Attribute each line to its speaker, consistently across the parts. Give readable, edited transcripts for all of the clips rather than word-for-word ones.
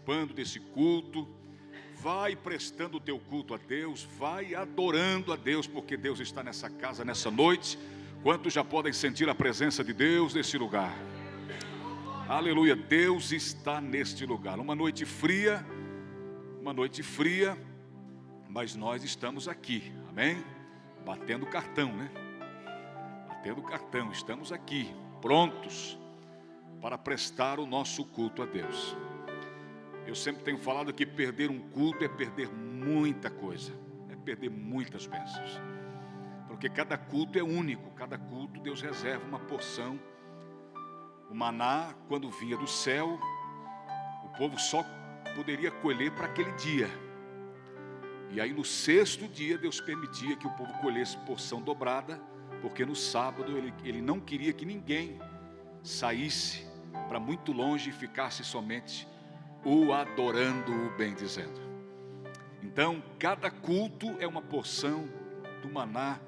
Speaker 1: participando desse culto. Vai prestando o teu culto a Deus, vai adorando a Deus, porque Deus está nessa casa, nessa noite. Quantos já podem sentir a presença de Deus nesse lugar? Aleluia, Deus está neste lugar. Uma noite fria, mas nós estamos aqui, amém? Batendo cartão, né? Batendo cartão, estamos aqui, prontos para prestar o nosso culto a Deus. Eu sempre tenho falado que perder um culto é perder muita coisa, é perder muitas bênçãos, porque cada culto é único, cada culto Deus reserva uma porção. O maná, quando vinha do céu, o povo só poderia colher para aquele dia, e aí no sexto dia Deus permitia que o povo colhesse porção dobrada, porque no sábado ele não queria que ninguém saísse para muito longe e ficasse somente o adorando, o bendizendo. Então, cada culto é uma porção do maná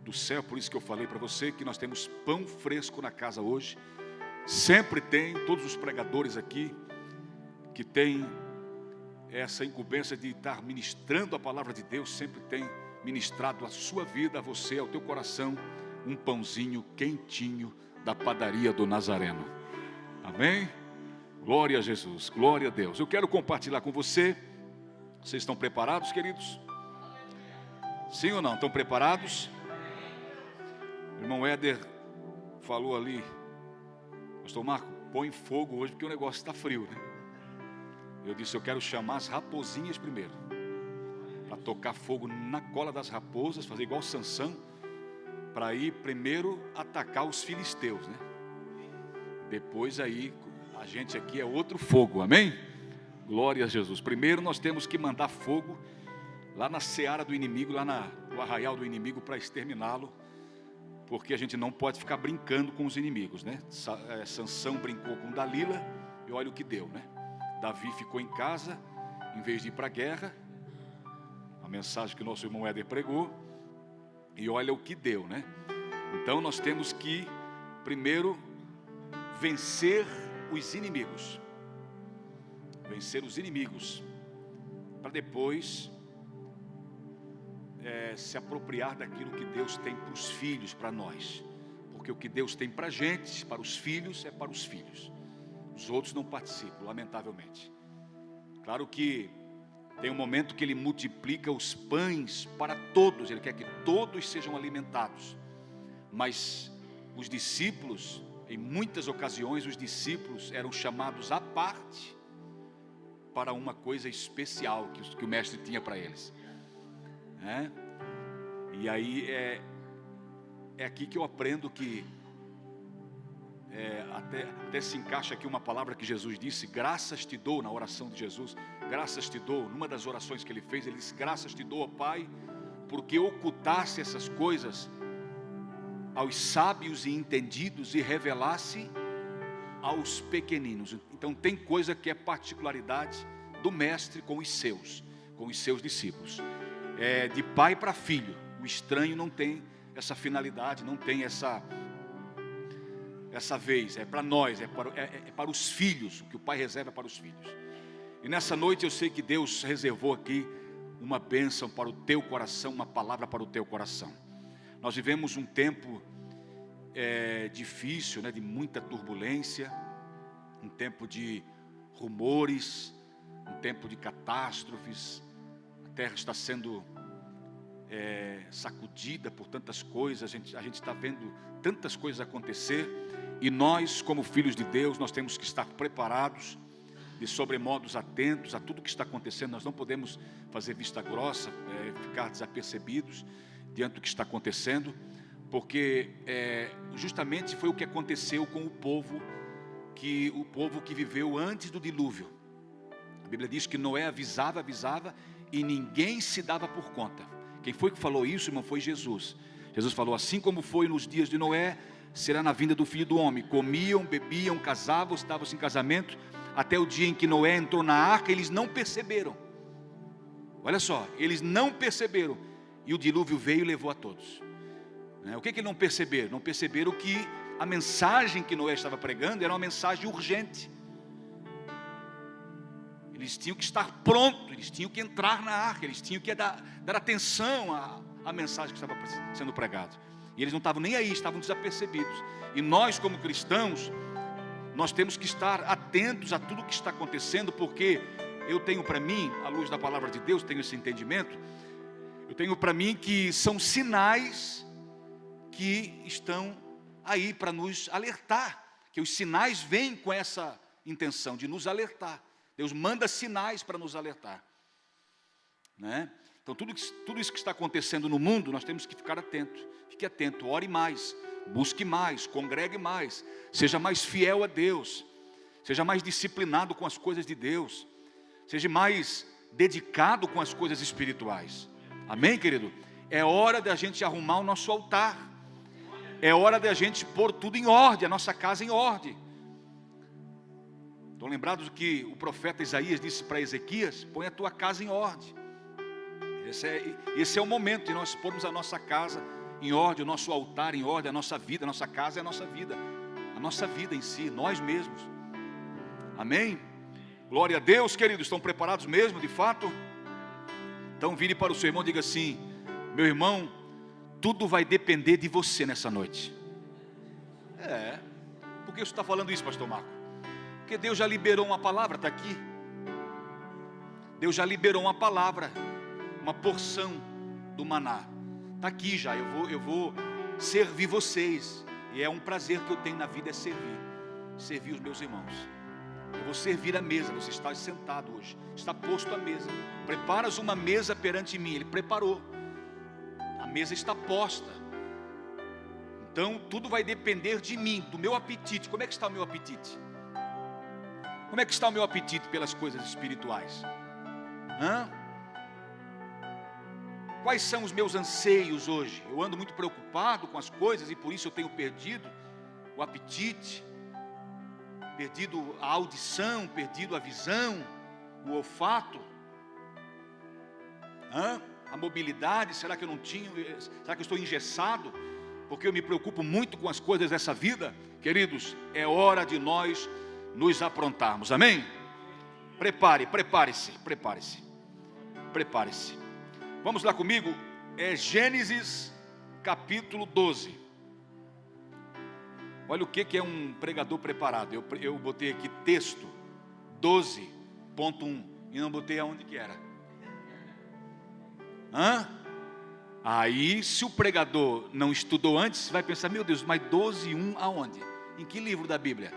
Speaker 1: do céu. Por isso que eu falei para você que nós temos pão fresco na casa hoje. Sempre tem, todos os pregadores aqui que têm essa incumbência de estar ministrando a palavra de Deus, sempre tem ministrado a sua vida, a você, ao teu coração, um pãozinho quentinho da padaria do Nazareno. Amém? Glória a Jesus, glória a Deus. Eu quero compartilhar com você. Vocês estão preparados, queridos? Sim ou não? Estão preparados? O irmão Éder falou ali: pastor Marco, põe fogo hoje porque o negócio está frio, né? Eu disse: eu quero chamar as raposinhas primeiro, para tocar fogo na cola das raposas, fazer igual Sansão, para ir primeiro atacar os filisteus, né? Depois aí a gente aqui é outro fogo, amém? Glória a Jesus. Primeiro nós temos que mandar fogo lá na seara do inimigo, lá no arraial do inimigo, para exterminá-lo, porque a gente não pode ficar brincando com os inimigos, né? Sansão brincou com Dalila e olha o que deu, né? Davi ficou em casa, em vez de ir para a guerra, a mensagem que o nosso irmão Éder pregou, e olha o que deu, né? Então nós temos que primeiro vencer os inimigos, para depois se apropriar daquilo que Deus tem para os filhos, para nós, porque o que Deus tem para a gente, para os filhos, é para os filhos, os outros não participam, lamentavelmente. Claro que tem um momento que Ele multiplica os pães para todos, Ele quer que todos sejam alimentados, mas os discípulos, em muitas ocasiões, os discípulos eram chamados à parte para uma coisa especial que o mestre tinha para eles, né? E aí é aqui que eu aprendo que até se encaixa aqui uma palavra que Jesus disse: graças te dou, na oração de Jesus, graças te dou, numa das orações que ele fez, ele disse: graças te dou, ó Pai, porque ocultasse essas coisas aos sábios e entendidos e revelasse aos pequeninos. Então tem coisa que é particularidade do mestre com os seus discípulos. É de pai para filho. O estranho não tem essa finalidade, não tem essa vez. É para nós, é para os filhos. O que o pai reserva é para os filhos. E nessa noite eu sei que Deus reservou aqui uma bênção para o teu coração, uma palavra para o teu coração. Nós vivemos um tempo difícil, né, de muita turbulência, um tempo de rumores, um tempo de catástrofes. A terra está sendo sacudida por tantas coisas, a gente está vendo tantas coisas acontecer, e nós, como filhos de Deus, nós temos que estar preparados, de sobremodos atentos a tudo que está acontecendo. Nós não podemos fazer vista grossa, ficar desapercebidos diante do que está acontecendo, porque justamente foi o que aconteceu com o povo que viveu antes do dilúvio. A Bíblia diz que Noé avisava e ninguém se dava por conta. Quem foi que falou isso, irmão? Foi Jesus. Jesus falou: assim como foi nos dias de Noé, será na vinda do Filho do Homem. Comiam, bebiam, casavam, estavam-se em casamento, até o dia em que Noé entrou na arca. Eles não perceberam. Olha só, eles não perceberam, e o dilúvio veio e levou a todos. O que não perceberam? Não perceberam que a mensagem que Noé estava pregando era uma mensagem urgente. Eles tinham que estar prontos, eles tinham que entrar na arca, eles tinham que dar atenção à mensagem que estava sendo pregada. E eles não estavam nem aí, estavam desapercebidos. E nós, como cristãos, nós temos que estar atentos a tudo o que está acontecendo, porque eu tenho para mim, à luz da palavra de Deus, tenho esse entendimento, eu tenho para mim que são sinais que estão aí para nos alertar, que os sinais vêm com essa intenção de nos alertar. Deus manda sinais para nos alertar, né? Então tudo isso que está acontecendo no mundo, nós temos que ficar atento. Fique atento, ore mais, busque mais, congregue mais, seja mais fiel a Deus, seja mais disciplinado com as coisas de Deus, seja mais dedicado com as coisas espirituais. Amém, querido? É hora de a gente arrumar o nosso altar, é hora de a gente pôr tudo em ordem, a nossa casa em ordem. Estão lembrados do que o profeta Isaías disse para Ezequias? Põe a tua casa em ordem. Esse é o momento de nós pormos a nossa casa em ordem, o nosso altar em ordem, a nossa vida. A nossa casa é a nossa vida em si, nós mesmos. Amém? Glória a Deus, queridos. Estão preparados mesmo, de fato? Então vire para o seu irmão e diga assim: meu irmão, tudo vai depender de você nessa noite. Por que você está falando isso, pastor Marco? Porque Deus já liberou uma palavra, está aqui. Deus já liberou uma palavra, uma porção do maná. Está aqui já, eu vou servir vocês. E é um prazer que eu tenho na vida, é servir os meus irmãos. Eu vou servir a mesa, você está sentado hoje, está posto à mesa. Preparas uma mesa perante mim, Ele preparou. A mesa está posta. Então tudo vai depender de mim, do meu apetite. Como é que está o meu apetite? Como é que está o meu apetite pelas coisas espirituais? Quais são os meus anseios hoje? Eu ando muito preocupado com as coisas e por isso eu tenho perdido o apetite, perdido a audição, perdido a visão, o olfato, a mobilidade. Será que eu não tinha? Será que eu estou engessado? Porque eu me preocupo muito com as coisas dessa vida. Queridos, é hora de nós nos aprontarmos, amém? Prepare-se. Vamos lá comigo, Gênesis capítulo 12. Olha o que é um pregador preparado. Eu botei aqui texto 12.1 e não botei aonde que era. Aí se o pregador não estudou antes, vai pensar: meu Deus, mas 12.1 aonde? Em que livro da Bíblia?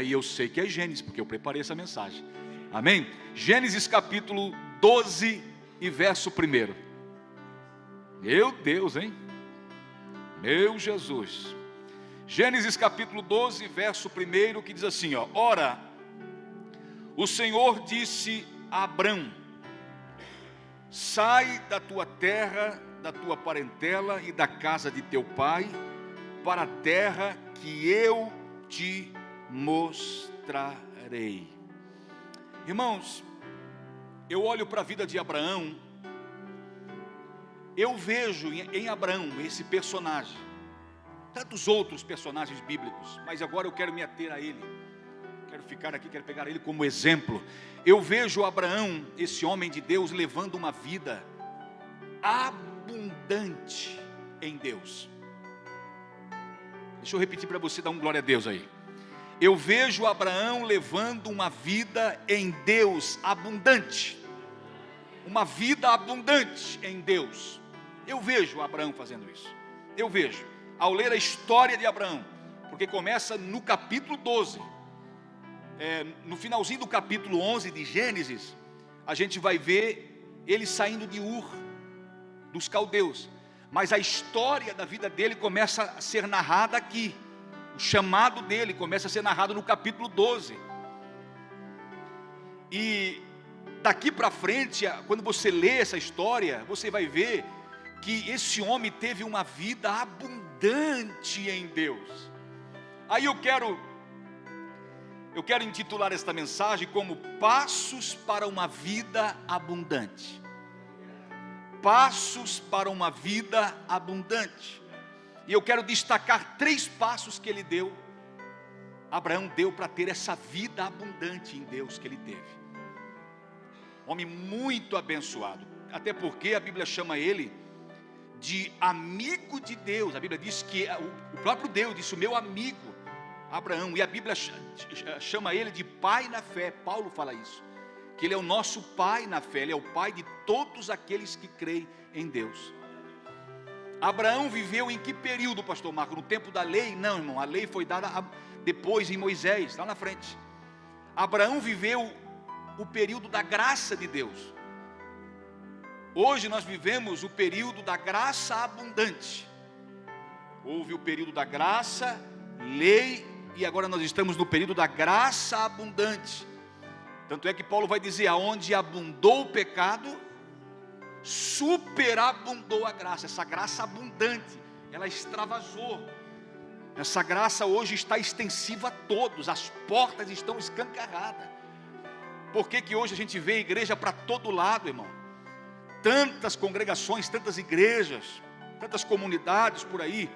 Speaker 1: E eu sei que é Gênesis, porque eu preparei essa mensagem. Amém? Gênesis capítulo 12 e verso 1. Meu Deus, hein? Meu Jesus. Gênesis capítulo 12, verso 1, que diz assim, ora, o Senhor disse a Abrão: sai da tua terra, da tua parentela e da casa de teu pai, para a terra que eu te mostrarei. Irmãos, eu olho para a vida de Abraão, eu vejo em Abraão esse personagem, tantos outros personagens bíblicos, mas agora eu quero me ater a ele, quero ficar aqui, quero pegar ele como exemplo. Eu vejo Abraão, esse homem de Deus, levando uma vida abundante em Deus. Deixa eu repetir para você, dar um glória a Deus aí. Eu vejo Abraão levando uma vida em Deus abundante, uma vida abundante em Deus. Eu vejo Abraão fazendo isso. Eu vejo, ao ler a história de Abraão, porque começa no capítulo 12, no finalzinho do capítulo 11 de Gênesis, a gente vai ver ele saindo de Ur, dos caldeus, mas a história da vida dele começa a ser narrada aqui. O chamado dele começa a ser narrado no capítulo 12. E daqui para frente, quando você lê essa história, você vai ver que esse homem teve uma vida abundante em Deus. Aí eu quero intitular esta mensagem como Passos para uma Vida Abundante. Passos para uma vida abundante. E eu quero destacar 3 passos que Abraão deu para ter essa vida abundante em Deus que ele teve. Homem muito abençoado. Até porque a Bíblia chama ele de amigo de Deus. A Bíblia diz que o próprio Deus disse: o meu amigo Abraão. E a Bíblia chama ele de pai na fé. Paulo fala isso, que ele é o nosso pai na fé. Ele é o pai de todos aqueles que creem em Deus. Abraão viveu em que período, pastor Marco? No tempo da lei? Não, irmão, a lei foi dada depois em Moisés, lá na frente. Abraão viveu o período da graça de Deus. Hoje nós vivemos o período da graça abundante. Houve o período da graça, lei, e agora nós estamos no período da graça abundante. Tanto é que Paulo vai dizer: aonde abundou o pecado, superabundou a graça. Essa graça abundante, ela extravasou. Essa graça hoje está extensiva a todos. As portas estão escancaradas. Por que hoje a gente vê igreja para todo lado, irmão? Tantas congregações, tantas igrejas, tantas comunidades por aí.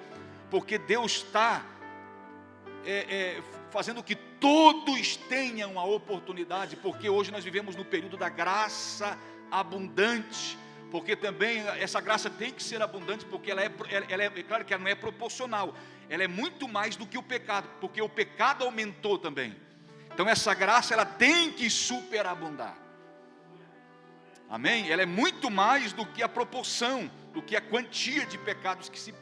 Speaker 1: Porque Deus está fazendo que todos tenham a oportunidade. Porque hoje nós vivemos no período da graça abundante. Porque também essa graça tem que ser abundante, porque ela é claro que ela não é proporcional, ela é muito mais do que o pecado, porque o pecado aumentou também. Então essa graça, ela tem que superabundar. Amém? Ela é muito mais do que a proporção, do que a quantia de pecados que se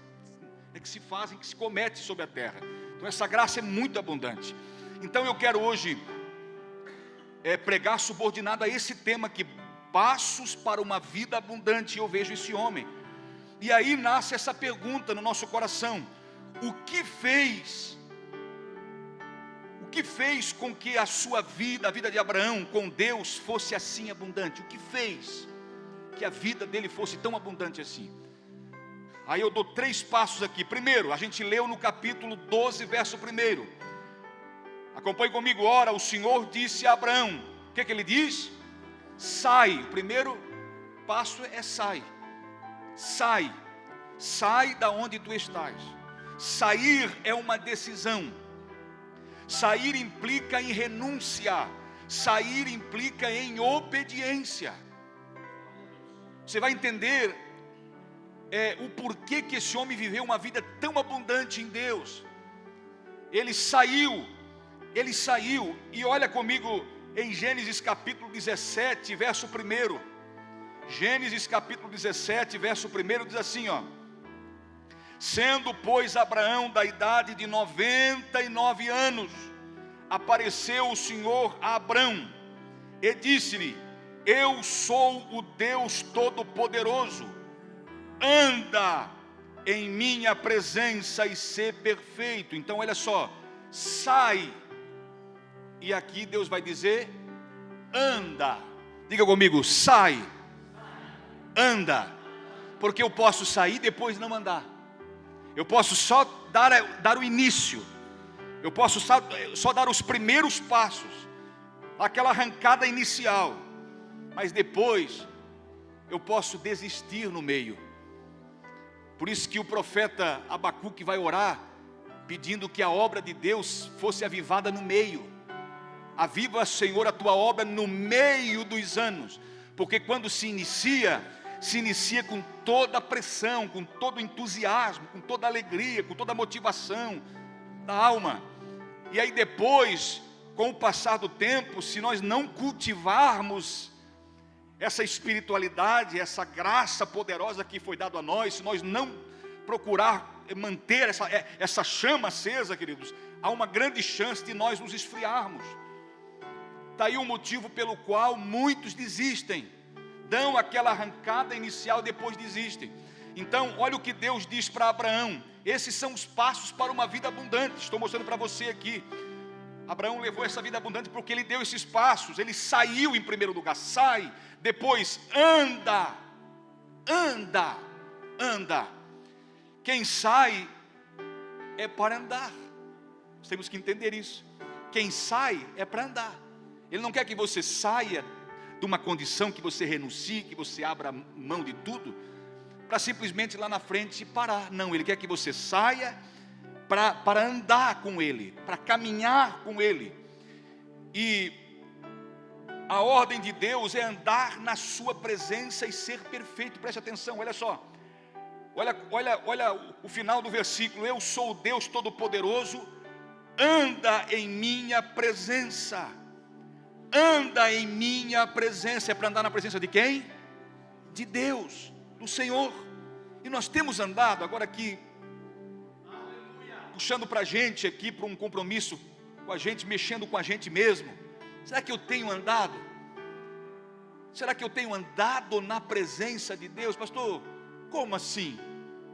Speaker 1: fazem, que se cometem sobre a terra. Então essa graça é muito abundante. Então eu quero hoje pregar subordinado a esse tema aqui: passos para uma vida abundante. E eu vejo esse homem, e aí nasce essa pergunta no nosso coração: o que fez com que a sua vida, a vida de Abraão com Deus, fosse assim abundante? O que fez que a vida dele fosse tão abundante assim? Aí eu dou 3 passos aqui. Primeiro, a gente leu no capítulo 12, verso 1. Acompanhe comigo. Ora, o Senhor disse a Abraão, o que ele diz? Sai. O primeiro passo é sai. Sai da onde tu estás. Sair é uma decisão. Sair implica em renúncia. Sair implica em obediência. Você vai entender o porquê que esse homem viveu uma vida tão abundante em Deus. Ele saiu, e olha comigo em Gênesis capítulo 17, verso 1. Gênesis capítulo 17, verso 1 diz assim, ó: sendo, pois, Abraão da idade de 99 anos, apareceu o Senhor a Abraão e disse-lhe: eu sou o Deus Todo-Poderoso, anda em minha presença e sê perfeito. Então olha só, sai, e aqui Deus vai dizer: anda. Diga comigo: sai, anda. Porque eu posso sair e depois não andar. Eu posso só dar o início. Eu posso só dar os primeiros passos, aquela arrancada inicial. Mas depois eu posso desistir no meio. Por isso que o profeta Abacuque vai orar, pedindo que a obra de Deus fosse avivada no meio. Aviva, Senhor, a tua obra no meio dos anos. Porque quando se inicia com toda a pressão, com todo o entusiasmo, com toda a alegria, com toda a motivação da alma. E aí depois, com o passar do tempo, se nós não cultivarmos essa espiritualidade, essa graça poderosa que foi dada a nós, se nós não procurar manter essa chama acesa, queridos, há uma grande chance de nós nos esfriarmos. Está aí um motivo pelo qual muitos desistem, dão aquela arrancada inicial, depois desistem. Então, olha o que Deus diz para Abraão. Esses são os passos para uma vida abundante. Estou mostrando para você aqui. Abraão levou essa vida abundante porque ele deu esses passos. Ele saiu em primeiro lugar, sai. Depois, anda. Quem sai é para andar. Nós temos que entender isso. Quem sai é para andar. Ele não quer que você saia de uma condição, que você renuncie, que você abra mão de tudo, para simplesmente lá na frente parar. Não, Ele quer que você saia para andar com Ele, para caminhar com Ele. E A ordem de Deus é andar na sua presença e ser perfeito. Preste atenção, olha só. Olha o final do versículo. Eu sou o Deus Todo-Poderoso, anda em minha presença. Anda em minha presença. É para andar na presença de quem? De Deus, do Senhor. E nós temos andado agora aqui, puxando para a gente aqui, para um compromisso com a gente, mexendo com a gente mesmo. Será que eu tenho andado? Será que eu tenho andado na presença de Deus? Pastor, como assim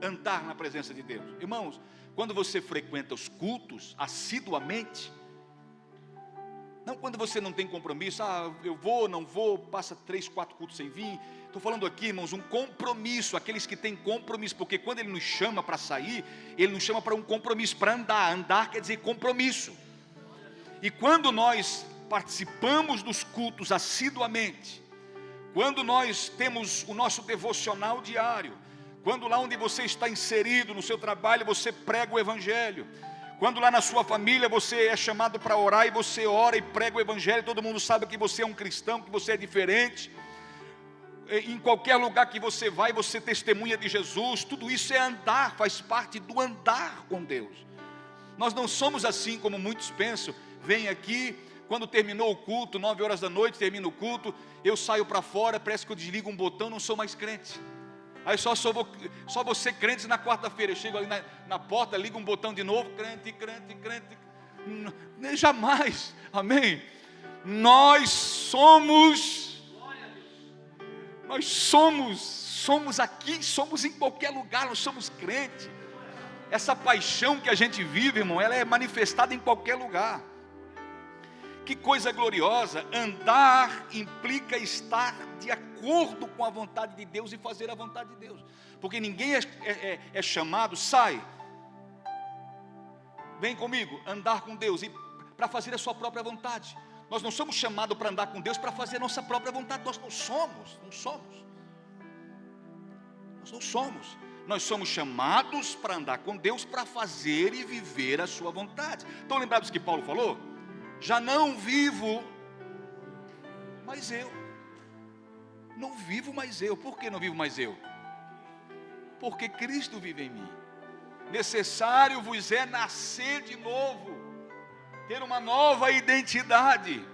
Speaker 1: andar na presença de Deus? Irmãos, quando você frequenta os cultos assiduamente, não quando você não tem compromisso, eu vou, não vou, passa 3, 4 cultos sem vir. Estou falando aqui, irmãos, um compromisso, aqueles que têm compromisso, porque quando Ele nos chama para sair, Ele nos chama para um compromisso, para andar. Andar quer dizer compromisso. E quando nós participamos dos cultos assiduamente, quando nós temos o nosso devocional diário, quando lá onde você está inserido no seu trabalho, você prega o Evangelho, quando lá na sua família você é chamado para orar e você ora e prega o Evangelho, todo mundo sabe que você é um cristão, que você é diferente. Em qualquer lugar que você vai, você testemunha de Jesus. Tudo isso é andar, faz parte do andar com Deus. Nós não somos assim como muitos pensam. Vem aqui, quando terminou o culto, 9 horas da noite, termina o culto, eu saio para fora, parece que eu desligo um botão, não sou mais crente. Aí só vou ser crente na quarta-feira. Eu chego ali na porta, ligo um botão de novo, crente. Jamais, amém? Nós somos aqui, somos em qualquer lugar, nós somos crentes. Essa paixão que a gente vive, irmão, ela é manifestada em qualquer lugar. Que coisa gloriosa. Andar implica estar de acordo com a vontade de Deus e fazer a vontade de Deus. Porque ninguém é chamado, sai, vem comigo, andar com Deus e para fazer a sua própria vontade. Nós não somos chamados para andar com Deus para fazer a nossa própria vontade. Nós não somos. Nós somos chamados para andar com Deus, para fazer e viver a sua vontade. Estão lembrados que Paulo falou? Já não vivo mais eu. Não vivo mais eu. Por que não vivo mais eu? Porque Cristo vive em mim. Necessário vos é nascer de novo, ter uma nova identidade,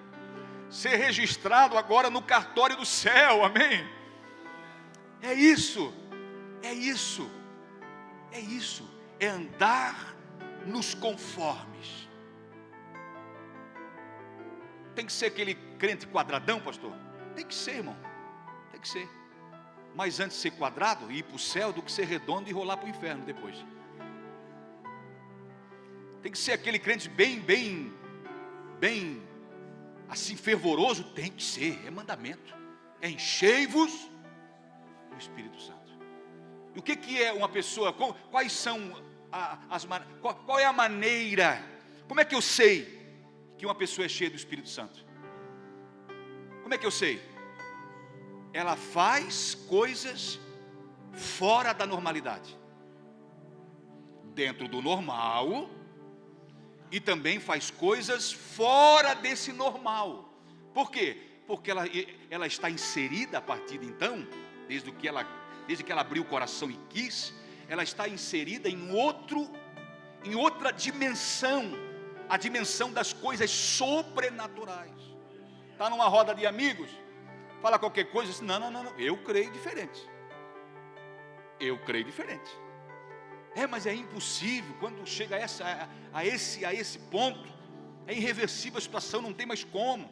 Speaker 1: ser registrado agora no cartório do céu, amém? É isso, é andar nos conformes. Tem que ser aquele crente quadradão, pastor? Tem que ser, irmão, tem que ser. Mas antes de ser quadrado e ir para o céu, do que ser redondo e rolar para o inferno depois. Tem que ser aquele crente bem assim fervoroso. Tem que ser, é mandamento. Enchei-vos do Espírito Santo. E o que é uma pessoa? Quais são qual é a maneira? Como é que eu sei que uma pessoa é cheia do Espírito Santo? Como é que eu sei? Ela faz coisas fora da normalidade, dentro do normal, e também faz coisas fora desse normal. Por quê? Porque ela está inserida a partir de então, desde que ela abriu o coração e quis, ela está inserida em outra dimensão, a dimensão das coisas sobrenaturais. Está numa roda de amigos, fala qualquer coisa, diz, não, eu creio diferente. Mas é impossível. Quando chega a esse ponto, é irreversível a situação, não tem mais como,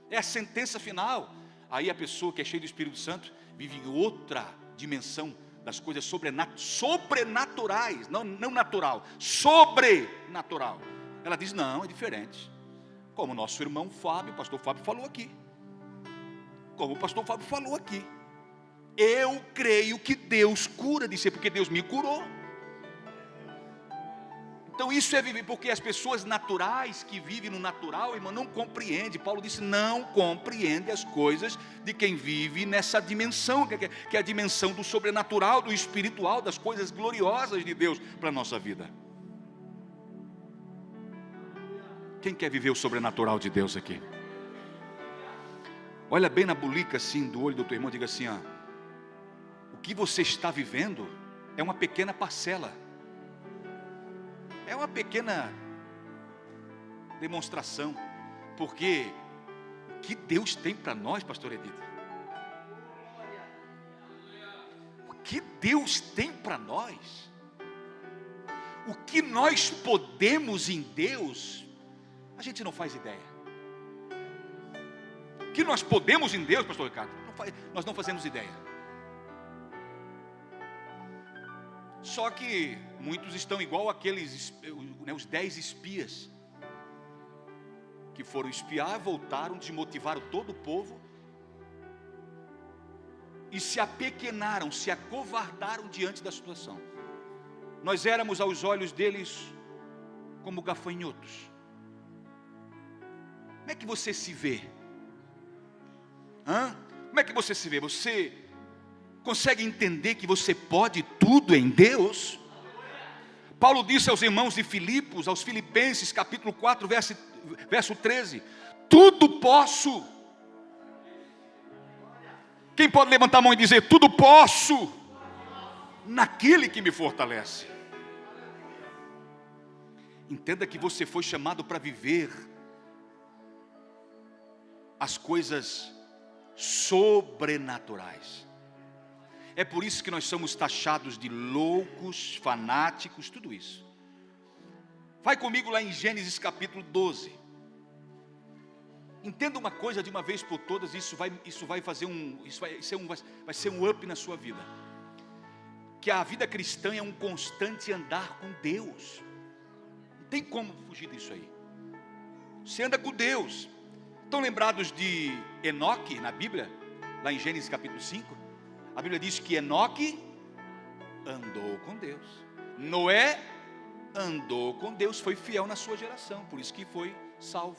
Speaker 1: é a sentença final. Aí a pessoa que é cheia do Espírito Santo vive em outra dimensão das coisas sobrenaturais, não natural, sobrenatural. Ela diz, não, é diferente. Como o nosso irmão Fábio, o pastor Fábio falou aqui. Eu creio que Deus cura, disse, porque Deus me curou. Então isso é viver, porque as pessoas naturais que vivem no natural, irmão, não compreendem. Paulo disse, não compreende as coisas de quem vive nessa dimensão, que é a dimensão do sobrenatural, do espiritual, das coisas gloriosas de Deus para a nossa vida. Quem quer viver o sobrenatural de Deus aqui? Olha bem na bulica assim do olho do teu irmão, diga assim, ó, o que você está vivendo é uma pequena parcela, é uma pequena demonstração, porque o que Deus tem para nós, pastor Edith, o que Deus tem para nós, o que nós podemos em Deus, a gente não faz ideia. O que nós podemos em Deus, pastor Ricardo, nós não fazemos ideia. Só que muitos estão igual aqueles, os 10 espias, que foram espiar, voltaram, desmotivaram todo o povo, e se apequenaram, se acovardaram diante da situação. Nós éramos aos olhos deles como gafanhotos. Como é que você se vê? Como é que você se vê? Você consegue entender que você pode tudo em Deus? Paulo disse aos irmãos de Filipos, aos Filipenses, capítulo 4, verso 13: tudo posso. Quem pode levantar a mão e dizer: tudo posso naquele que me fortalece? Entenda que você foi chamado para viver as coisas sobrenaturais. É por isso que nós somos taxados de loucos, fanáticos, tudo isso. Vai comigo lá em Gênesis capítulo 12. Entenda uma coisa de uma vez por todas, isso vai ser um up na sua vida. Que a vida cristã é um constante andar com Deus. Não tem como fugir disso aí. Você anda com Deus. Estão lembrados de Enoque na Bíblia? Lá em Gênesis capítulo 5. A Bíblia diz que Enoque andou com Deus. Noé andou com Deus, foi fiel na sua geração, por isso que foi salvo.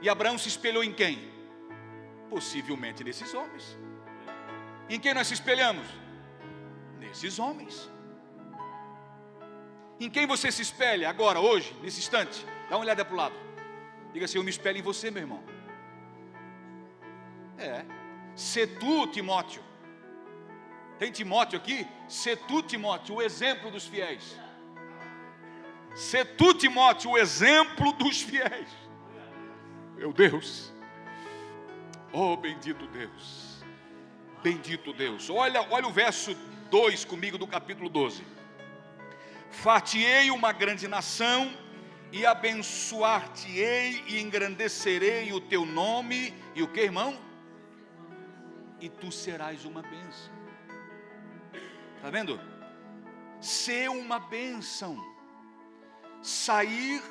Speaker 1: E Abraão se espelhou em quem? Possivelmente nesses homens. Em quem nós se espelhamos? Nesses homens. Em quem você se espelha agora, hoje, nesse instante? Dá uma olhada para o lado. Diga assim: eu me espelho em você, meu irmão. Se tu, Timóteo. Tem Timóteo aqui? Se tu, Timóteo, o exemplo dos fiéis. Se tu, Timóteo, o exemplo dos fiéis. Meu Deus. Oh, bendito Deus. Bendito Deus. Olha o verso 2 comigo do capítulo 12. Far-te-ei uma grande nação, e abençoar-te-ei, e engrandecerei o teu nome. E o que, irmão? E tu serás uma bênção. Está vendo? Ser uma bênção. Saiu,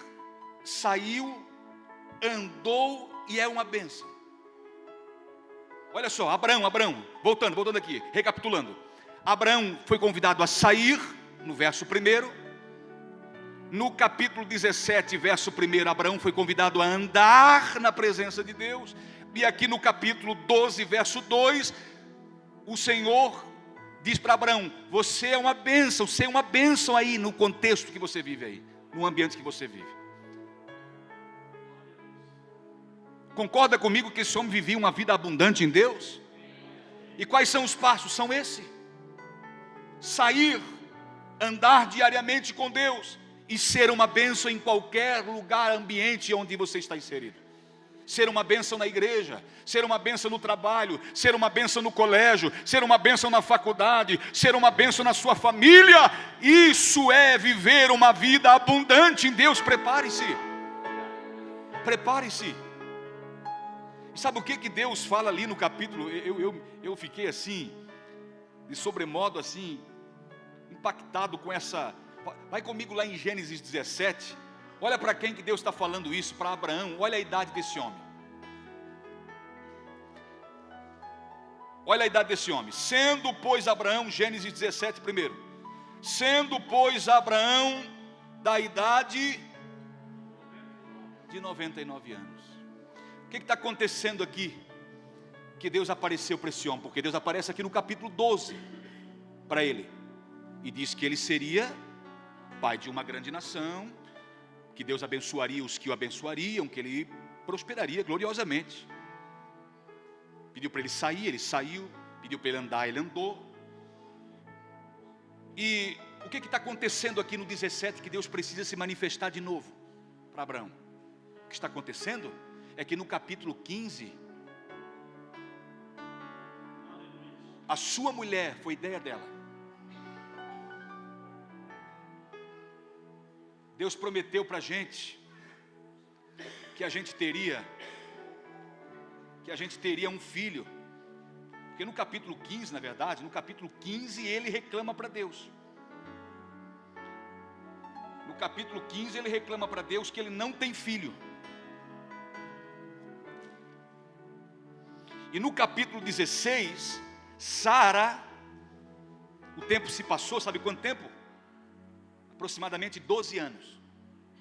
Speaker 1: andou e é uma bênção. Olha só, Abraão, voltando aqui, recapitulando. Abraão foi convidado a sair, no verso 1. No capítulo 17, verso 1, Abraão foi convidado a andar na presença de Deus. E aqui no capítulo 12, verso 2, o Senhor diz para Abraão: você é uma bênção aí no contexto que você vive aí, no ambiente que você vive. Concorda comigo que esse homem vivia uma vida abundante em Deus? E quais são os passos? São esses: sair, andar diariamente com Deus e ser uma bênção em qualquer lugar, ambiente onde você está inserido. Ser uma bênção na igreja, ser uma bênção no trabalho, ser uma bênção no colégio, ser uma bênção na faculdade, ser uma bênção na sua família. Isso é viver uma vida abundante em Deus. Prepare-se. Prepare-se. E sabe o que Deus fala ali no capítulo? Eu fiquei assim, de sobremodo assim, impactado com essa. Vai comigo lá em Gênesis 17. Olha para quem que Deus está falando isso, para Abraão. Olha a idade desse homem. Olha a idade desse homem. Sendo, pois, Abraão, Gênesis 17 primeiro. Sendo, pois, Abraão da idade de 99 anos. O que está acontecendo aqui? Que Deus apareceu para esse homem. Porque Deus aparece aqui no capítulo 12 para ele. E diz que ele seria pai de uma grande nação, que Deus abençoaria os que o abençoariam, que ele prosperaria gloriosamente. Pediu para ele sair, ele saiu. Pediu para ele andar, ele andou. E o que está acontecendo aqui no 17, que Deus precisa se manifestar de novo para Abraão? O que está acontecendo é que no capítulo 15, a sua mulher, foi ideia dela. Deus prometeu para a gente que a gente teria um filho. Porque no capítulo 15, na verdade, no capítulo 15 ele reclama para Deus. No capítulo 15 ele reclama para Deus que ele não tem filho. E no capítulo 16, Sara, o tempo se passou, sabe quanto tempo? Aproximadamente 12 anos.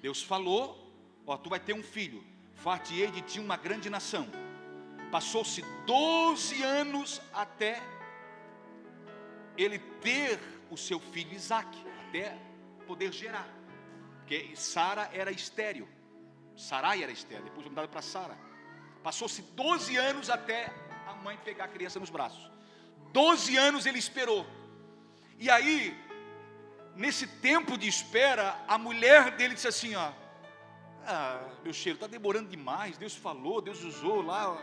Speaker 1: Deus falou, ó, tu vai ter um filho, far-te-ei de ti uma grande nação. Passou-se 12 anos até ele ter o seu filho Isaque, até poder gerar. Porque Sara era estéril, Sarai era estéril, depois foi mudado para Sara. Passou-se 12 anos até a mãe pegar a criança nos braços. 12 anos ele esperou. E aí, nesse tempo de espera, a mulher dele disse assim, ó, meu cheiro, está demorando demais, Deus falou, Deus usou lá,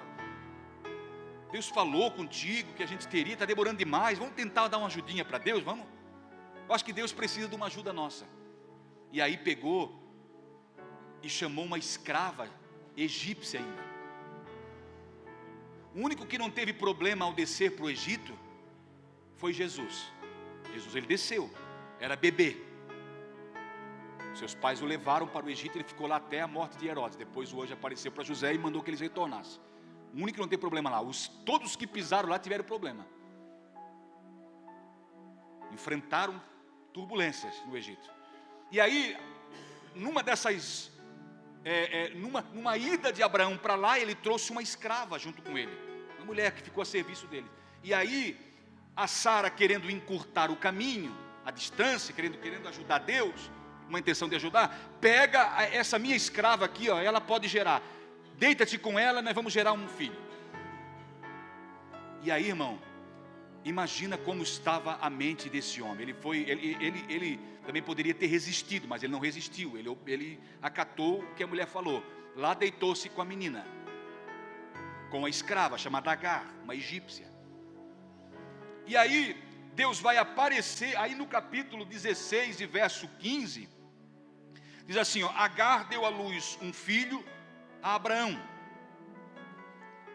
Speaker 1: Deus falou contigo que a gente teria, está demorando demais, vamos tentar dar uma ajudinha para Deus, vamos? Eu acho que Deus precisa de uma ajuda nossa. E aí pegou e chamou uma escrava egípcia ainda. O único que não teve problema ao descer para o Egito foi Jesus. Jesus, ele desceu, era bebê. Seus pais o levaram para o Egito, ele ficou lá até a morte de Herodes. Depois o anjo apareceu para José e mandou que eles retornassem. O único que não tem problema lá, todos que pisaram lá tiveram problema. Enfrentaram turbulências no Egito. E aí, numa dessas, numa ida de Abraão para lá, ele trouxe uma escrava junto com ele, uma mulher que ficou a serviço dele. E aí, a Sara, querendo encurtar o caminho, a distância, querendo ajudar Deus, uma intenção de ajudar, pega essa minha escrava aqui, ó, ela pode gerar. Deita-te com ela, nós vamos gerar um filho. E aí, irmão, imagina como estava a mente desse homem. Ele também poderia ter resistido, mas ele não resistiu. Ele acatou o que a mulher falou. Lá deitou-se com a menina, com a escrava chamada Agar, uma egípcia. E aí Deus vai aparecer, aí no capítulo 16 e verso 15, diz assim, ó, Agar deu à luz um filho a Abraão,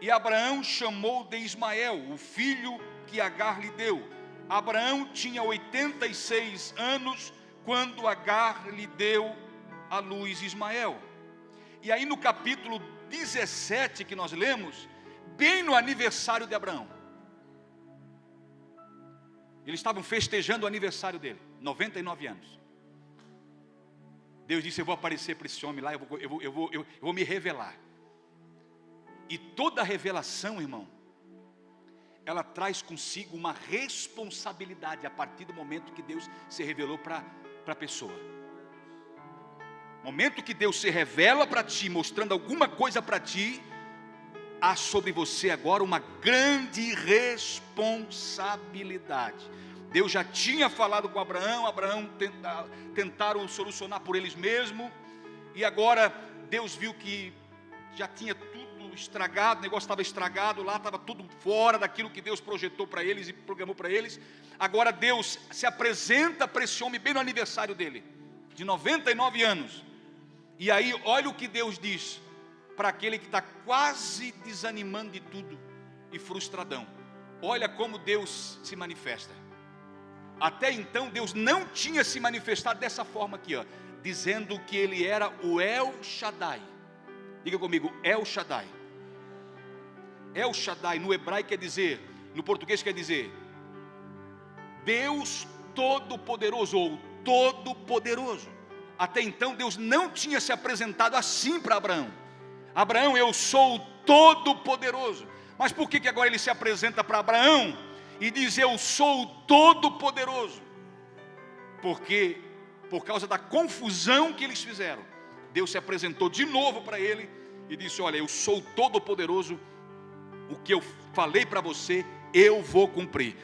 Speaker 1: e Abraão chamou de Ismael, o filho que Agar lhe deu. Abraão tinha 86 anos, quando Agar lhe deu à luz Ismael. E aí no capítulo 17 que nós lemos, bem no aniversário de Abraão, eles estavam festejando o aniversário dele, 99 anos. Deus disse, eu vou aparecer para esse homem lá, eu vou me revelar. E toda revelação, irmão, ela traz consigo uma responsabilidade a partir do momento que Deus se revelou para a pessoa. No momento que Deus se revela para ti, mostrando alguma coisa para ti, há sobre você agora uma grande responsabilidade. Deus já tinha falado com Abraão, tentaram solucionar por eles mesmos, e agora Deus viu que já tinha tudo estragado, o negócio estava estragado lá, estava tudo fora daquilo que Deus projetou para eles e programou para eles. Agora Deus se apresenta para esse homem bem no aniversário dele, de 99 anos, e aí olha o que Deus diz para aquele que está quase desanimando de tudo e frustradão. Olha como Deus se manifesta. Até então Deus não tinha se manifestado dessa forma aqui, ó, dizendo que Ele era o El Shaddai. Diga comigo, El Shaddai. El Shaddai no hebraico quer dizer, no português quer dizer Deus Todo-Poderoso ou Todo-Poderoso. Até então Deus não tinha se apresentado assim para Abraão. Abraão, eu sou o Todo-Poderoso. Mas por que agora Ele se apresenta para Abraão e diz, eu sou o Todo-Poderoso? Porque, por causa da confusão que eles fizeram, Deus se apresentou de novo para ele e disse: olha, eu sou todo-poderoso, o que eu falei para você, eu vou cumprir.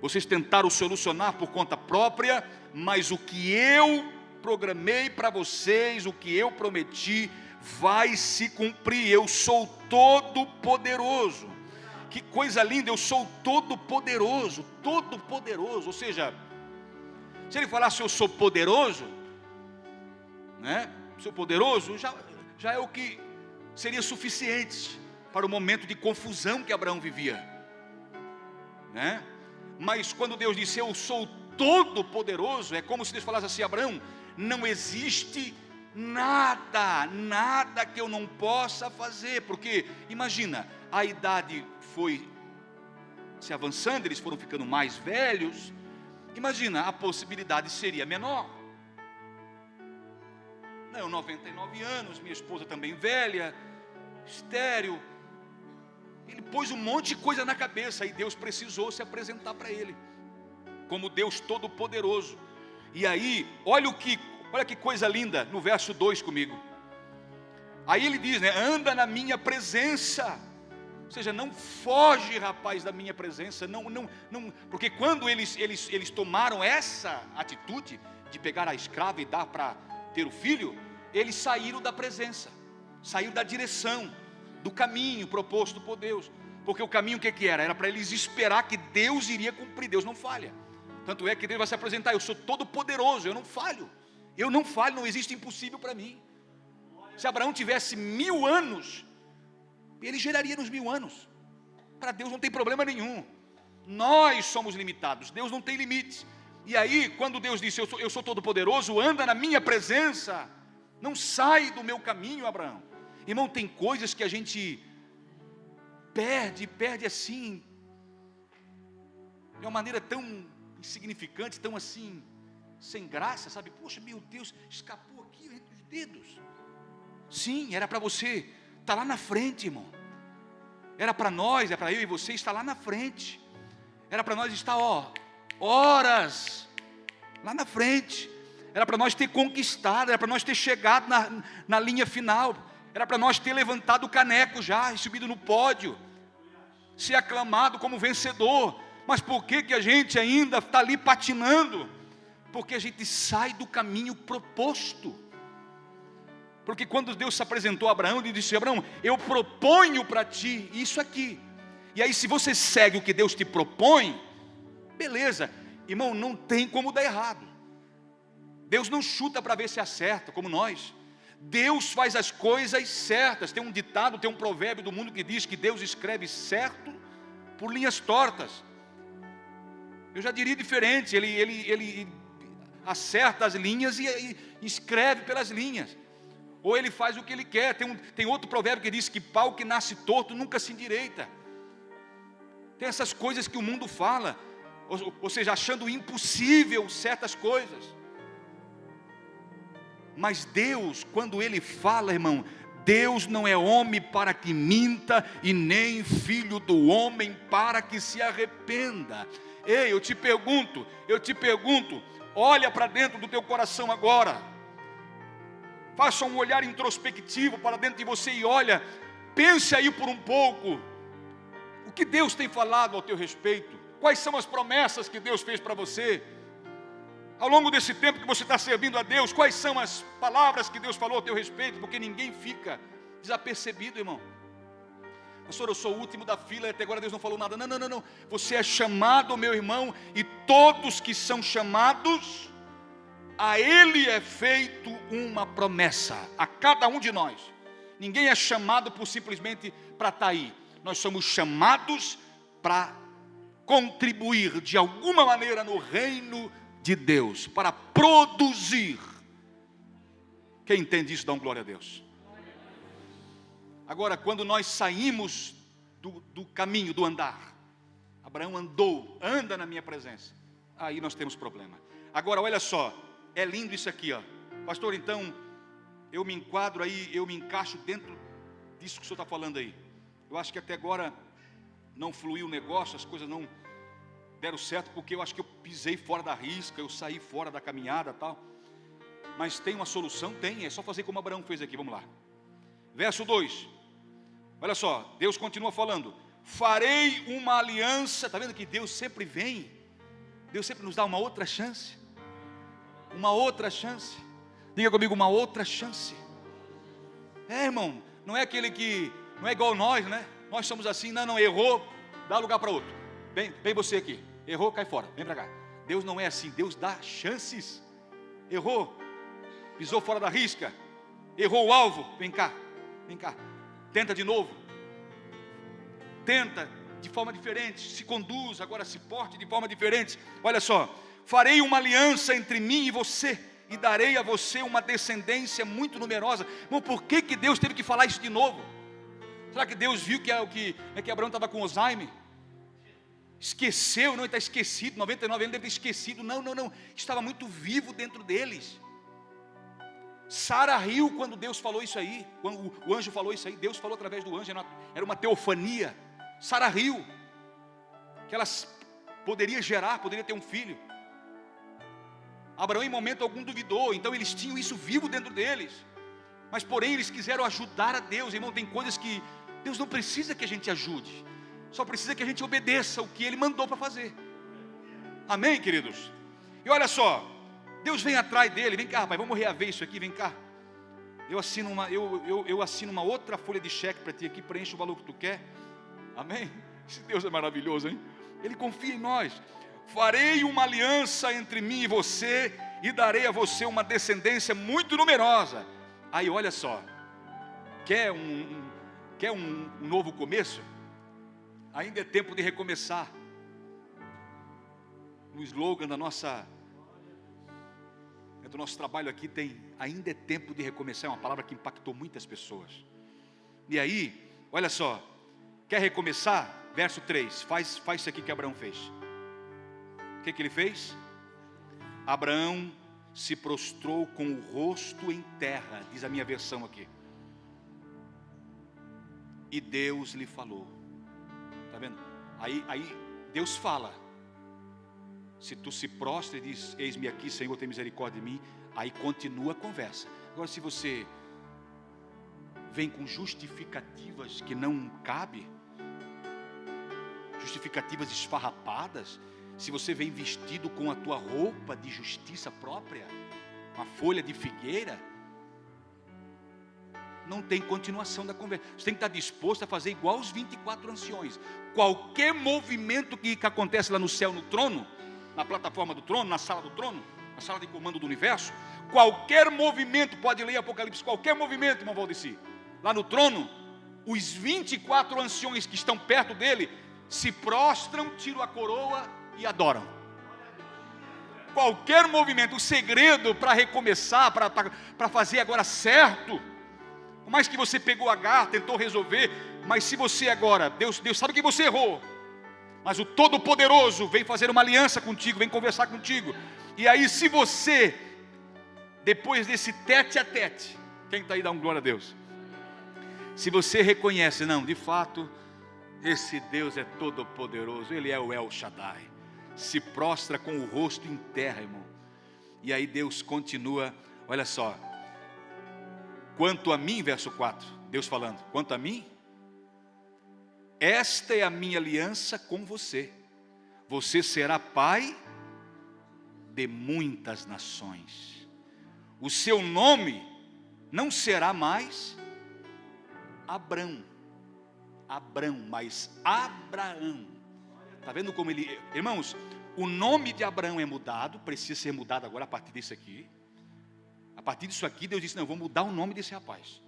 Speaker 1: Vocês tentaram solucionar por conta própria, mas o que eu programei para vocês, o que eu prometi, vai se cumprir. Eu sou todo-poderoso. Que coisa linda, eu sou todo-poderoso, todo-poderoso. Ou seja, se ele falasse eu sou poderoso, né? Sou poderoso, já é o que seria suficiente para o momento de confusão que Abraão vivia, né? Mas quando Deus disse eu sou todo-poderoso, é como se Deus falasse assim: Abraão, não existe nada que eu não possa fazer. Porque imagina, a idade foi se avançando, eles foram ficando mais velhos. Imagina, a possibilidade seria menor. Não, 99 anos, minha esposa também velha, estéril. Ele pôs um monte de coisa na cabeça, e Deus precisou se apresentar para ele como Deus Todo-Poderoso. E aí, olha que coisa linda, no verso 2 comigo. Aí ele diz, né, anda na minha presença. Ou seja, não foge, rapaz, da minha presença. Não, porque quando eles tomaram essa atitude de pegar a escrava e dar para ter o filho, eles saíram da presença, saíram da direção, do caminho proposto por Deus. Porque o caminho o que era? Era para eles esperar que Deus iria cumprir. Deus não falha. Tanto é que Deus vai se apresentar: eu sou todo poderoso, eu não falho, não existe impossível para mim. Se Abraão tivesse 1000 anos, ele geraria nos 1000 anos. Para Deus não tem problema nenhum. Nós somos limitados, Deus não tem limites. E aí, quando Deus disse eu sou todo poderoso, anda na minha presença, não sai do meu caminho, Abraão. Irmão, tem coisas que a gente perde assim, de uma maneira tão insignificante, tão assim, sem graça, sabe? Poxa, meu Deus, escapou aqui entre os dedos. Sim, era para você estar lá na frente, irmão. Era para nós, é para eu e você estar lá na frente. Era para nós estar, horas lá na frente. Era para nós ter conquistado, era para nós ter chegado na linha final. Era para nós ter levantado o caneco já, subido no pódio, ser aclamado como vencedor. Mas por que a gente ainda está ali patinando? Porque a gente sai do caminho proposto. Porque quando Deus se apresentou a Abraão, ele disse: Abraão, eu proponho para ti isso aqui. E aí, se você segue o que Deus te propõe, beleza, irmão, não tem como dar errado. Deus não chuta para ver se acerta, como nós. Deus faz as coisas certas. Tem um ditado, tem um provérbio do mundo que diz que Deus escreve certo por linhas tortas. Eu já diria diferente, ele acerta as linhas e escreve pelas linhas. Ou ele faz o que ele quer. Tem outro provérbio que diz que pau que nasce torto nunca se endireita. Tem essas coisas que o mundo fala, ou seja, achando impossível certas coisas. Mas Deus, quando Ele fala, irmão, Deus não é homem para que minta, e nem filho do homem para que se arrependa. Ei, eu te pergunto, olha para dentro do teu coração agora. Faça um olhar introspectivo para dentro de você e olha, pense aí por um pouco. O que Deus tem falado ao teu respeito? Quais são as promessas que Deus fez para você? Ao longo desse tempo que você está servindo a Deus, quais são as palavras que Deus falou ao teu respeito? Porque ninguém fica desapercebido, irmão. Pastor, eu sou o último da fila e até agora Deus não falou nada. Não. Você é chamado, meu irmão, e todos que são chamados, a Ele é feito uma promessa, a cada um de nós. Ninguém é chamado por simplesmente para estar aí. Nós somos chamados para contribuir de alguma maneira no reino de Deus, para produzir. Quem entende isso, dá um glória a Deus. Agora, quando nós saímos do caminho, do andar, Abraão anda na minha presença, aí nós temos problema. Agora, olha só, é lindo isso aqui, pastor, então, eu me enquadro aí, eu me encaixo dentro disso que o senhor está falando aí. Eu acho que até agora não fluiu o negócio, as coisas não deram certo, porque eu acho que eu pisei fora da risca, eu saí fora da caminhada e tal. Mas tem uma solução? Tem, é só fazer como Abraão fez aqui, vamos lá. Verso 2. Olha só, Deus continua falando. Farei uma aliança. Está vendo que Deus sempre vem? Deus sempre nos dá uma outra chance. Uma outra chance. Diga comigo, uma outra chance. Irmão, não é aquele que, não é igual nós, né? Nós somos assim, não, errou, dá lugar para outro. Vem você aqui, errou, cai fora, vem para cá. Deus não é assim, Deus dá chances. Errou, pisou fora da risca, errou o alvo, vem cá, tenta de novo. Tenta de forma diferente, se conduz, agora se porte de forma diferente. Olha só, farei uma aliança entre mim e você, e darei a você uma descendência muito numerosa. Irmão, por que Deus teve que falar isso de novo? Será que Deus viu que Abraão estava com Alzheimer? Esqueceu? Não, ele está esquecido, 99 anos deve ter esquecido. Não, estava muito vivo dentro deles. Sara riu quando Deus falou isso aí, quando o anjo falou isso aí. Deus falou através do anjo, era uma teofania. Sara riu, que ela poderia ter um filho. Abraão em momento algum duvidou, então eles tinham isso vivo dentro deles. Mas porém eles quiseram ajudar a Deus. Irmão, tem coisas que Deus não precisa que a gente ajude, só precisa que a gente obedeça o que Ele mandou para fazer. Amém, queridos? E olha só, Deus vem atrás dele. Vem cá, rapaz, vamos reaver isso aqui, vem cá. Eu assino uma outra folha de cheque para ti aqui, preenche o valor que tu quer. Amém? Esse Deus é maravilhoso, hein? Ele confia em nós. Farei uma aliança entre mim e você, e darei a você uma descendência muito numerosa. Aí olha só, quer um novo começo? Ainda é tempo de recomeçar. No slogan do nosso trabalho aqui tem: ainda é tempo de recomeçar. É uma palavra que impactou muitas pessoas. E aí, olha só, quer recomeçar? Verso 3, faz isso aqui que Abraão fez. O que ele fez? Abraão se prostrou com o rosto em terra, diz a minha versão aqui. E Deus lhe falou. Está vendo? Aí Deus fala. Se tu se prostra e diz: eis-me aqui, Senhor, tem misericórdia de mim. Aí continua a conversa. Agora, se você vem com justificativas que não cabe, justificativas esfarrapadas, se você vem vestido com a tua roupa de justiça própria, uma folha de figueira, não tem continuação da conversa. Você tem que estar disposto a fazer igual os 24 anciões. Qualquer movimento que acontece lá no céu, no trono, na plataforma do trono, na sala do trono, na sala de comando do universo, qualquer movimento, pode ler Apocalipse, qualquer movimento, irmão Valdeci, lá no trono, os 24 anciões que estão perto dele se prostram, tiram a coroa e adoram. Qualquer movimento. O segredo para recomeçar, para fazer agora certo, por mais que você pegou Agar, tentou resolver, mas se você agora, Deus sabe que você errou, mas o Todo-Poderoso vem fazer uma aliança contigo, vem conversar contigo. E aí, se você, depois desse tete a tete, quem está aí, dá um glória a Deus. Se você reconhece: não, de fato, esse Deus é todo-poderoso, Ele é o El Shaddai, se prostra com o rosto em terra, irmão. E aí Deus continua, olha só. Quanto a mim, verso 4, Deus falando: quanto a mim, esta é a minha aliança com você. Você será pai de muitas nações. O seu nome não será mais Abrão, mas Abraão. Está vendo como ele... Irmãos, o nome de Abraão é mudado, precisa ser mudado agora a partir disso aqui. A partir disso aqui, Deus disse: não, eu vou mudar o nome desse rapaz.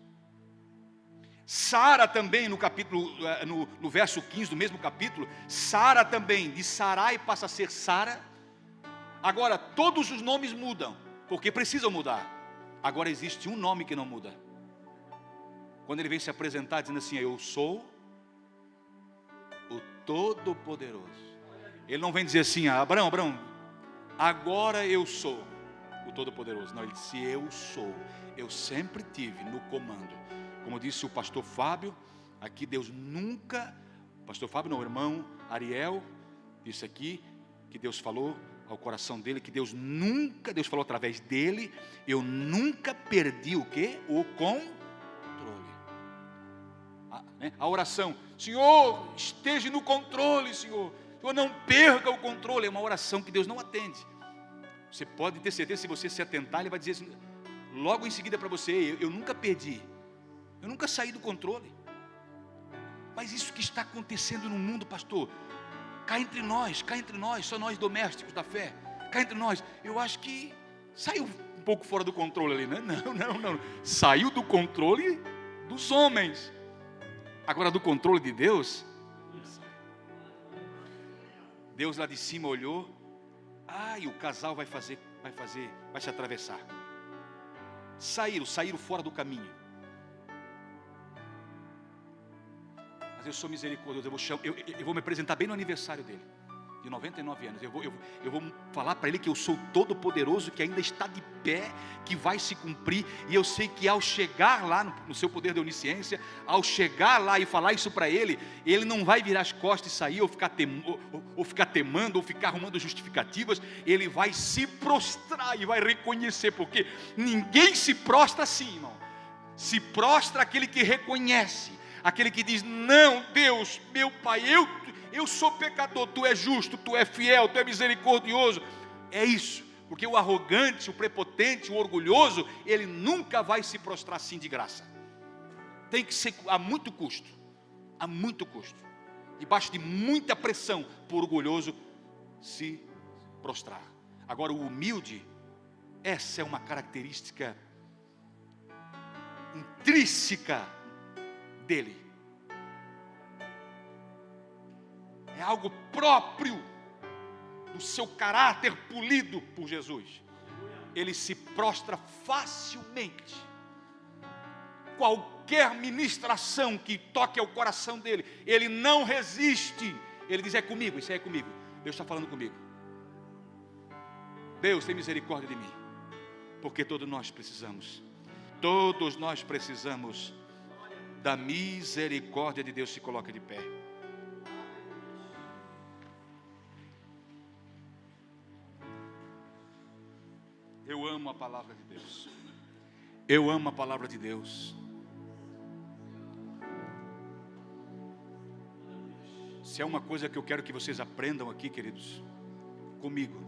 Speaker 1: Sara também, no verso 15 do mesmo capítulo, Sara também, de Sarai passa a ser Sara. Agora, todos os nomes mudam, porque precisam mudar. Agora existe um nome que não muda. Quando ele vem se apresentar dizendo assim: eu sou o Todo-Poderoso. Ele não vem dizer assim: Abraão, agora eu sou o Todo-Poderoso. Não, ele disse: eu sou. Eu sempre tive no comando. Como disse o pastor Fábio, aqui Deus nunca... Pastor Fábio não, o irmão Ariel disse aqui, que Deus falou ao coração dele, que Deus falou através dele: eu nunca perdi o quê? O controle. A oração: Senhor, esteja no controle, Senhor. Senhor, não perca o controle. É uma oração que Deus não atende. Você pode ter certeza, se você se atentar, Ele vai dizer assim, logo em seguida para você: eu nunca perdi, eu nunca saí do controle. Mas isso que está acontecendo no mundo, pastor, cá entre nós, só nós domésticos da fé, cá entre nós, eu acho que saiu um pouco fora do controle ali, né? Não, saiu do controle dos homens. Agora, do controle de Deus, Deus lá de cima olhou, e o casal vai se atravessar. Saíram fora do caminho. Mas eu sou misericordioso, eu vou me apresentar bem no aniversário dele, de 99 anos, eu vou falar para ele que eu sou todo poderoso, que ainda está de pé, que vai se cumprir, e eu sei que ao chegar lá no seu poder de onisciência, ao chegar lá e falar isso para ele, ele não vai virar as costas e sair, ou ficar temando, ou ficar arrumando justificativas, ele vai se prostrar e vai reconhecer, porque ninguém se prostra assim, irmão. Se prostra aquele que reconhece, aquele que diz: não, Deus, meu Pai, eu sou pecador, Tu és justo, Tu és fiel, Tu és misericordioso. É isso, porque o arrogante, o prepotente, o orgulhoso, ele nunca vai se prostrar assim de graça. Tem que ser a muito custo, debaixo de muita pressão, para o orgulhoso se prostrar. Agora, o humilde, essa é uma característica intrínseca dele. É algo próprio do seu caráter polido por Jesus. Ele se prostra facilmente. Qualquer ministração que toque ao coração dele, ele não resiste. Ele diz: é comigo, isso aí é comigo. Deus está falando comigo. Deus, tem misericórdia de mim. Porque todos nós precisamos da misericórdia de Deus. Se coloca de pé. Eu amo a palavra de Deus. Eu amo a palavra de Deus. Se é uma coisa que eu quero que vocês aprendam aqui, queridos, comigo.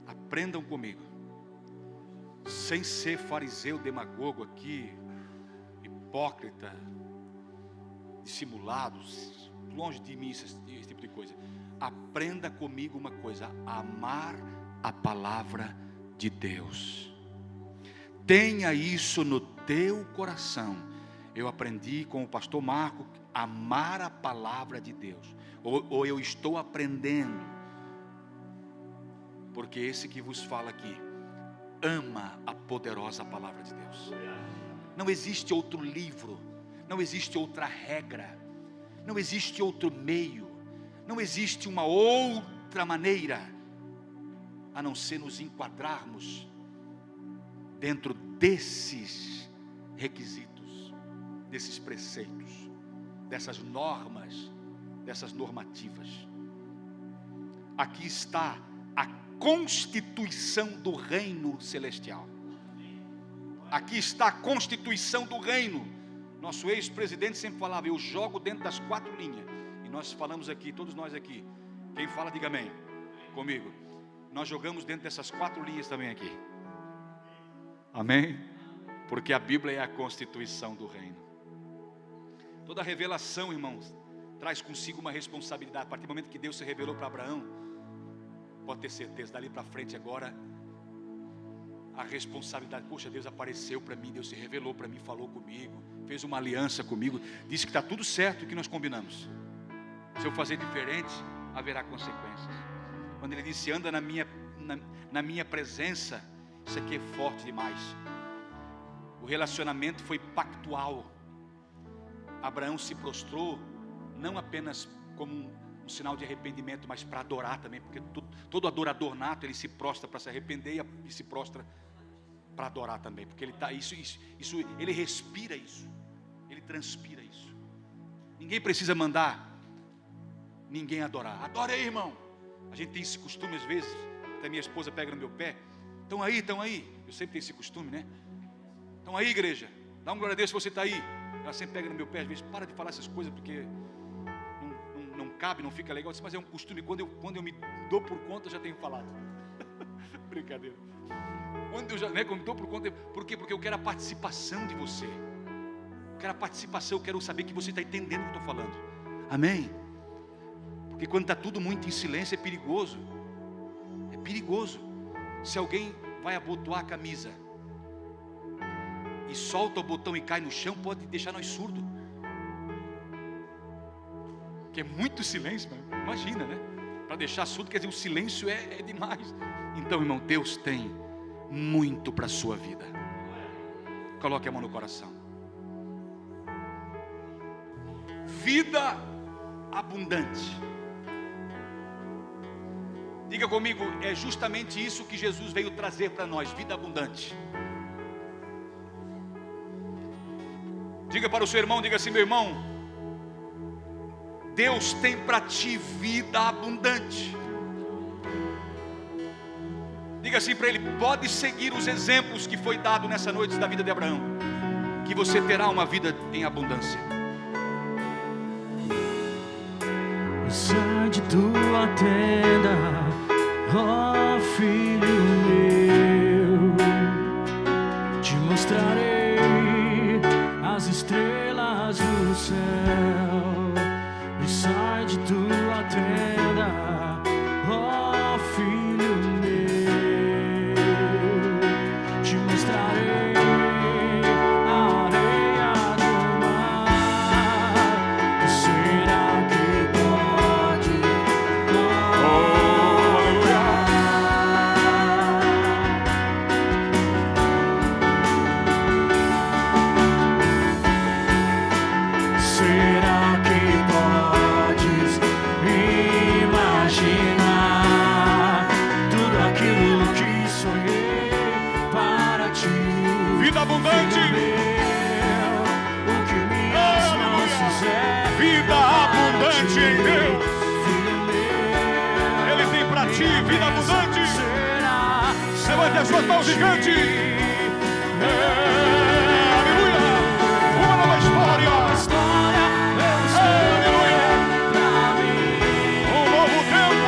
Speaker 1: Aprendam comigo. Sem ser fariseu, demagogo aqui, hipócrita, dissimulado, longe de mim esse tipo de coisa. Aprenda comigo uma coisa: amar a palavra de Deus. Tenha isso no teu coração. Eu aprendi com o pastor Marco, amar a palavra de Deus, ou eu estou aprendendo, porque esse que vos fala aqui ama a poderosa palavra de Deus. Não existe outro livro, não existe outra regra, não existe outro meio, não existe uma outra maneira, a não ser nos enquadrarmos dentro desses requisitos, desses preceitos, dessas normas, dessas normativas. Aqui está a constituição do reino celestial. Aqui está a constituição do reino. Nosso ex-presidente sempre falava: eu jogo dentro das 4 linhas. E nós falamos aqui, todos nós aqui, quem fala diga amém comigo. Nós jogamos dentro dessas 4 linhas também aqui. Amém? Porque a Bíblia é a constituição do reino. Toda revelação, irmãos, traz consigo uma responsabilidade. A partir do momento que Deus se revelou para Abraão, pode ter certeza, dali para frente agora, a responsabilidade: poxa, Deus apareceu para mim, Deus se revelou para mim, falou comigo, fez uma aliança comigo, disse que está tudo certo o que nós combinamos. Se eu fazer diferente, haverá consequências. Quando ele disse: anda na minha presença, isso aqui é forte demais. O relacionamento foi pactual. Abraão se prostrou, não apenas como um sinal de arrependimento, mas para adorar também, porque todo adorador nato, ele se prostra para se arrepender e se prostra para adorar também, porque ele tá, ele respira isso, ele transpira isso. Ninguém precisa mandar ninguém adorar. Adora aí, irmão. A gente tem esse costume às vezes, até minha esposa pega no meu pé: estão aí, eu sempre tenho esse costume, né? Estão aí, igreja, dá um glória a Deus se você está aí. Ela sempre pega no meu pé, às vezes, para de falar essas coisas, porque não cabe, não fica legal. Eu disse, mas é um costume, quando eu me dou por conta, eu já tenho falado. Brincadeira. Quando eu me dou por conta, por quê? Porque eu quero a participação de você. Eu quero a participação, eu quero saber que você está entendendo o que eu estou falando. Amém? Porque quando está tudo muito em silêncio, é perigoso. É perigoso. Se alguém vai abotoar a camisa e solta o botão e cai no chão, pode deixar nós surdos. Que é muito silêncio, mano. Imagina, né? Para deixar surdo, quer dizer, o silêncio é demais. Então, irmão, Deus tem muito para a sua vida. Coloque a mão no coração. Vida abundante. Diga comigo, é justamente isso que Jesus veio trazer para nós, vida abundante. Diga para o seu irmão, diga assim, meu irmão, Deus tem para ti vida abundante. Diga assim para ele, pode seguir os exemplos que foi dado nessa noite da vida de Abraão, que você terá uma vida em abundância.
Speaker 2: Sai de tua tenda, ó filho meu, te mostrarei as estrelas do céu. E sai de tua tenda, ó filho meu, te mostrarei a areia do mar. Será que pode Será que podes imaginar tudo aquilo que sonhei para ti?
Speaker 1: Vida abundante.
Speaker 2: Filho meu, o que minhas mãos fizeram.
Speaker 1: Vida abundante em Deus.
Speaker 2: Filho meu,
Speaker 1: Ele tem para ti vida abundante.
Speaker 2: será
Speaker 1: Levante as suas mãos e cante. Aleluia. Uma nova história.
Speaker 2: história Deus tem pra mim.
Speaker 1: Um novo tempo.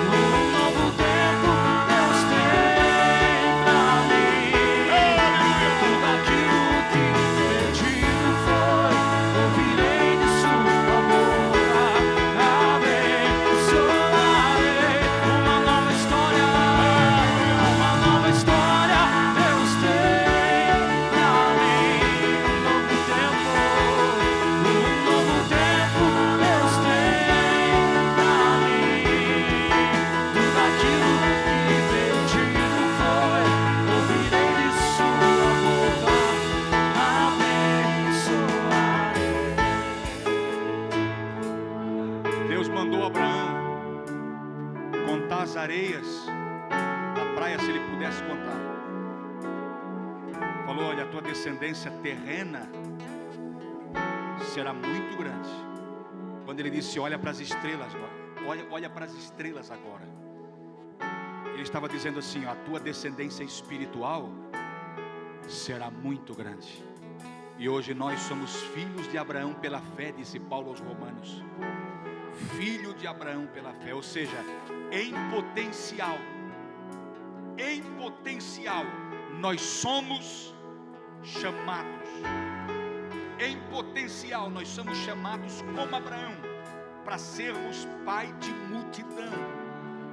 Speaker 2: Um novo tempo Deus tem pra mim. Tudo aquilo que pediu foi, ouvirei de sua boca. Abençoarei. Uma nova história Deus tem pra mim. Um novo tempo Deus tem pra mim. Tudo aquilo que pediu foi, ouvirei de sua boca. Abençoarei.
Speaker 1: Deus mandou Abraão contar as areias da praia, se ele pudesse contar. Falou, olha, a tua descendência terrena será muito grande. Quando ele disse, olha para as estrelas, olha para as estrelas agora. Ele estava dizendo assim, ó, a tua descendência espiritual será muito grande. E hoje nós somos filhos de Abraão pela fé, disse Paulo aos Romanos. Filho de Abraão pela fé, ou seja, em potencial, nós somos chamados. Em potencial, nós somos chamados como Abraão, para sermos pai de multidão,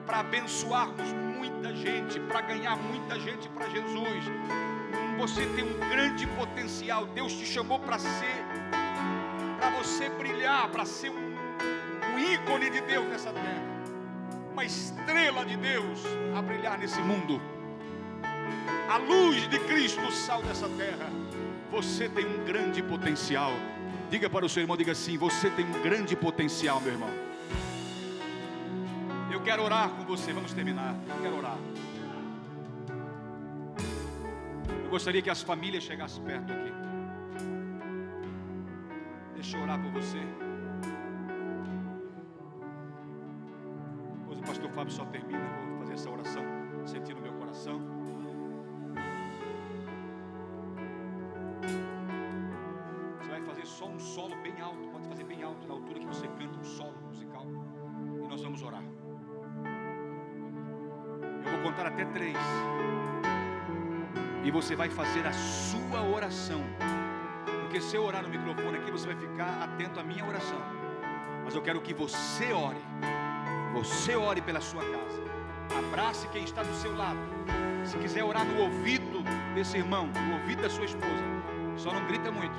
Speaker 1: para abençoarmos muita gente, para ganhar muita gente para Jesus. Você tem um grande potencial. Deus te chamou para você brilhar, para ser um ícone de Deus nessa terra, uma estrela de Deus a brilhar nesse mundo, a luz de Cristo, o sal dessa terra. Você tem um grande potencial. Diga para o seu irmão, diga assim, você tem um grande potencial, meu irmão. Eu quero orar com você, vamos terminar. Eu quero orar. Eu gostaria que as famílias chegassem perto aqui. Deixa eu orar por você. Depois o pastor Fábio só termina, eu vou fazer essa oração, sentindo no meu coração. só um solo bem alto, pode fazer bem alto, na altura que você canta um solo musical. E nós vamos orar. Eu vou contar até 3. E você vai fazer a sua oração. Porque se eu orar no microfone aqui, você vai ficar atento à minha oração. Mas eu quero que você ore. Você ore pela sua casa. Abrace quem está do seu lado. Se quiser orar no ouvido desse irmão, no ouvido da sua esposa, só não grita muito.